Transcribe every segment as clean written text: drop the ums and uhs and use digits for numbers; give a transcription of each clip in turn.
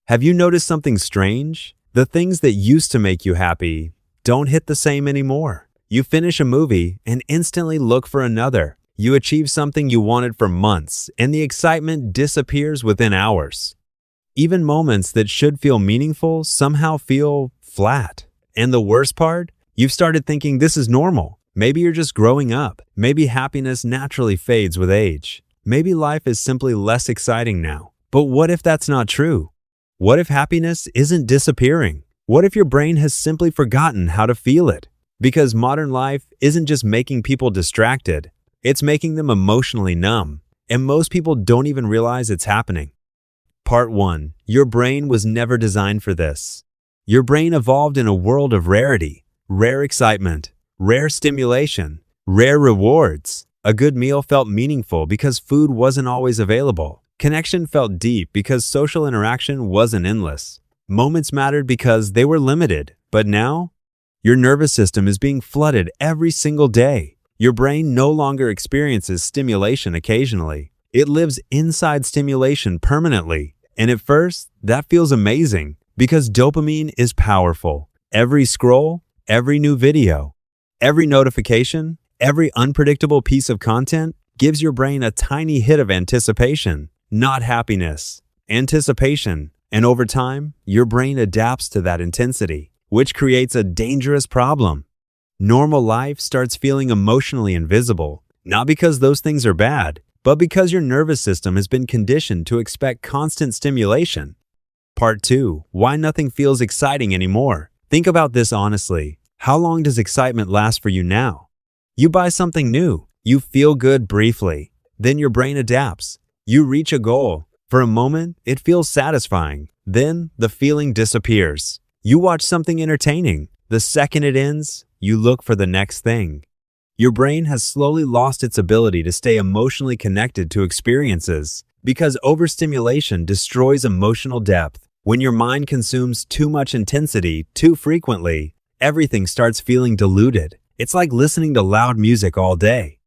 Have you noticed something strange? The things that used to make you happy don't hit the same anymore. You finish a movie and instantly look for another. You achieve something you wanted for months, and the excitement disappears within hours. Even moments that should feel meaningful somehow feel flat. And the worst part? You've started thinking this is normal. Maybe you're just growing up. Maybe happiness naturally fades with age. Maybe life is simply less exciting now. But what if that's not true? What if happiness isn't disappearing? What if your brain has simply forgotten how to feel it? Because modern life isn't just making people distracted, it's making them emotionally numb. And most people don't even realize it's happening. Part 1. Your brain was never designed for this. Your brain evolved in a world of rarity, rare excitement, rare stimulation, rare rewards. A good meal felt meaningful because food wasn't always available. Connection felt deep because social interaction wasn't endless. Moments mattered because they were limited. But now, your nervous system is being flooded every single day. Your brain no longer experiences stimulation occasionally. It lives inside stimulation permanently. And at first, that feels amazing because dopamine is powerful. Every scroll, every new video, every notification, every unpredictable piece of content gives your brain a tiny hit of anticipation, not happiness. Anticipation. And over time, your brain adapts to that intensity, which creates a dangerous problem. Normal life starts feeling emotionally invisible, not because those things are bad, but because your nervous system has been conditioned to expect constant stimulation. Part 2. Why nothing feels exciting anymore. Think about this honestly. How long does excitement last for you now? You buy something new. You feel good briefly. Then your brain adapts. You reach a goal. For a moment, it feels satisfying. Then the feeling disappears. You watch something entertaining. The second it ends, you look for the next thing. Your brain has slowly lost its ability to stay emotionally connected to experiences because overstimulation destroys emotional depth. When your mind consumes too much intensity too frequently, everything starts feeling diluted. It's like listening to loud music all day.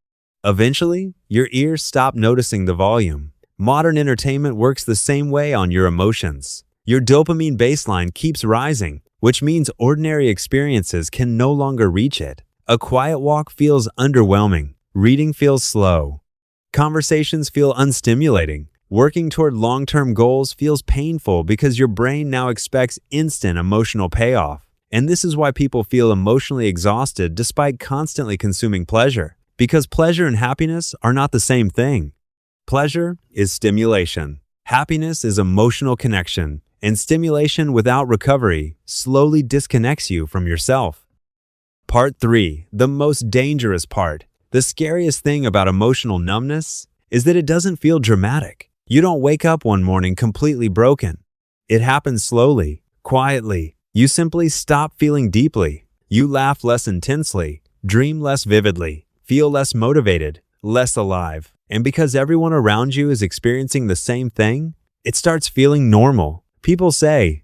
Eventually, your ears stop noticing the volume. Modern entertainment works the same way on your emotions. Your dopamine baseline keeps rising, which means ordinary experiences can no longer reach it. A quiet walk feels underwhelming. Reading feels slow. Conversations feel unstimulating. Working toward long-term goals feels painful because your brain now expects instant emotional payoff. And this is why people feel emotionally exhausted despite constantly consuming pleasure. Because pleasure and happiness are not the same thing. Pleasure is stimulation. Happiness is emotional connection. And stimulation without recovery slowly disconnects you from yourself. Part 3. The most dangerous part. The scariest thing about emotional numbness is that it doesn't feel dramatic. You don't wake up one morning completely broken. It happens slowly, quietly. You simply stop feeling deeply. You laugh less intensely, dream less vividly, feel less motivated, less alive. And because everyone around you is experiencing the same thing, it starts feeling normal. People say,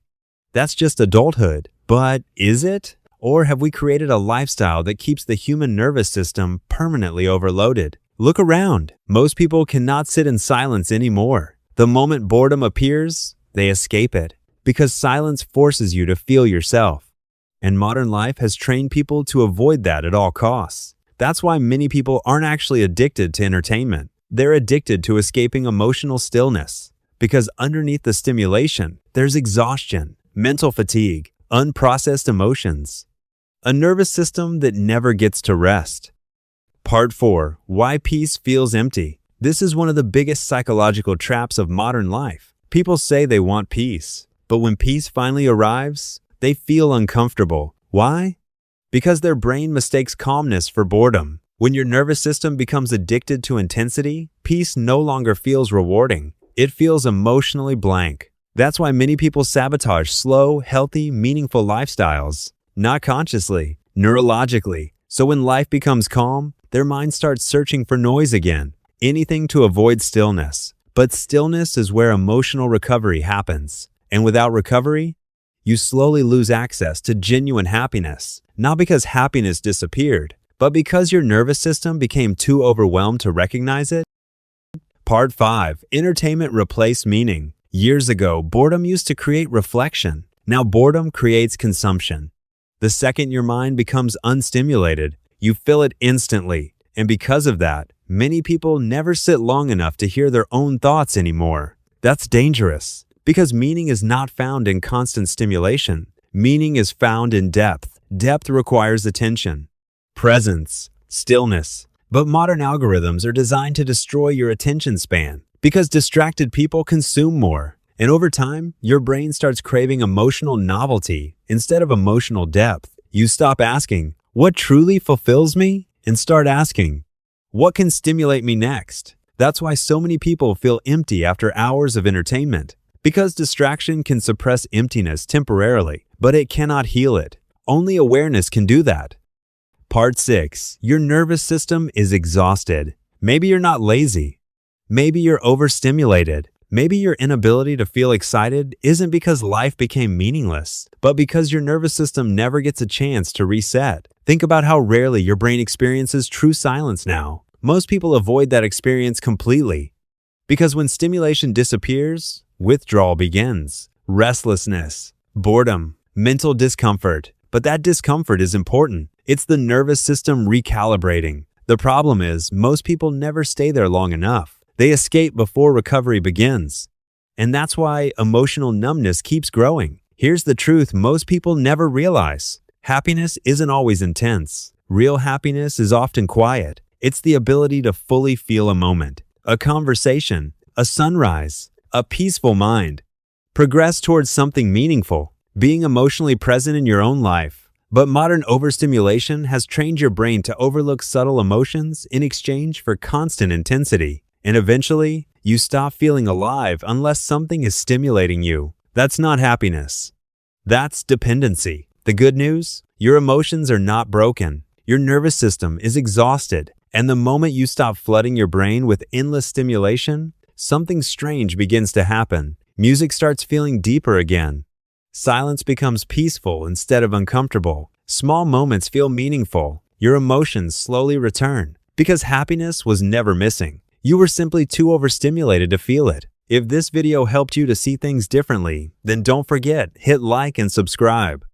that's just adulthood. But is it? Or have we created a lifestyle that keeps the human nervous system permanently overloaded? Look around. Most people cannot sit in silence anymore. The moment boredom appears, they escape it, because silence forces you to feel yourself. And modern life has trained people to avoid that at all costs. That's why many people aren't actually addicted to entertainment. They're addicted to escaping emotional stillness. Because underneath the stimulation, there's exhaustion, mental fatigue, unprocessed emotions, a nervous system that never gets to rest. Part 4. Why peace feels empty. This is one of the biggest psychological traps of modern life. People say they want peace, but when peace finally arrives, they feel uncomfortable. Why? Because their brain mistakes calmness for boredom. When your nervous system becomes addicted to intensity, peace no longer feels rewarding. It feels emotionally blank. That's why many people sabotage slow, healthy, meaningful lifestyles. Not consciously, neurologically. So when life becomes calm, their mind starts searching for noise again. Anything to avoid stillness. But stillness is where emotional recovery happens. And without recovery, you slowly lose access to genuine happiness. Not because happiness disappeared, but because your nervous system became too overwhelmed to recognize it. Part 5. Entertainment replaced meaning. Years ago, boredom used to create reflection. Now boredom creates consumption. The second your mind becomes unstimulated, you fill it instantly. And because of that, many people never sit long enough to hear their own thoughts anymore. That's dangerous, because meaning is not found in constant stimulation. Meaning is found in depth. Depth requires attention, presence, stillness. But modern algorithms are designed to destroy your attention span, because distracted people consume more. And over time, your brain starts craving emotional novelty instead of emotional depth. You stop asking, what truly fulfills me? And start asking, what can stimulate me next? That's why so many people feel empty after hours of entertainment. Because distraction can suppress emptiness temporarily, but it cannot heal it. Only awareness can do that. Part 6. Your nervous system is exhausted. Maybe you're not lazy. Maybe you're overstimulated. Maybe your inability to feel excited isn't because life became meaningless, but because your nervous system never gets a chance to reset. Think about how rarely your brain experiences true silence now. Most people avoid that experience completely. Because when stimulation disappears, withdrawal begins. Restlessness, boredom, mental discomfort. But that discomfort is important. It's the nervous system recalibrating. The problem is, most people never stay there long enough. They escape before recovery begins. And that's why emotional numbness keeps growing. Here's the truth most people never realize. Happiness isn't always intense. Real happiness is often quiet. It's the ability to fully feel a moment, a conversation, a sunrise, a peaceful mind. Progress towards something meaningful, being emotionally present in your own life. But modern overstimulation has trained your brain to overlook subtle emotions in exchange for constant intensity. And eventually, you stop feeling alive unless something is stimulating you. That's not happiness. That's dependency. The good news? Your emotions are not broken. Your nervous system is exhausted. And the moment you stop flooding your brain with endless stimulation, something strange begins to happen. Music starts feeling deeper again. Silence becomes peaceful instead of uncomfortable. Small moments feel meaningful. Your emotions slowly return. Because happiness was never missing. You were simply too overstimulated to feel it. If this video helped you to see things differently, then don't forget, hit like and subscribe.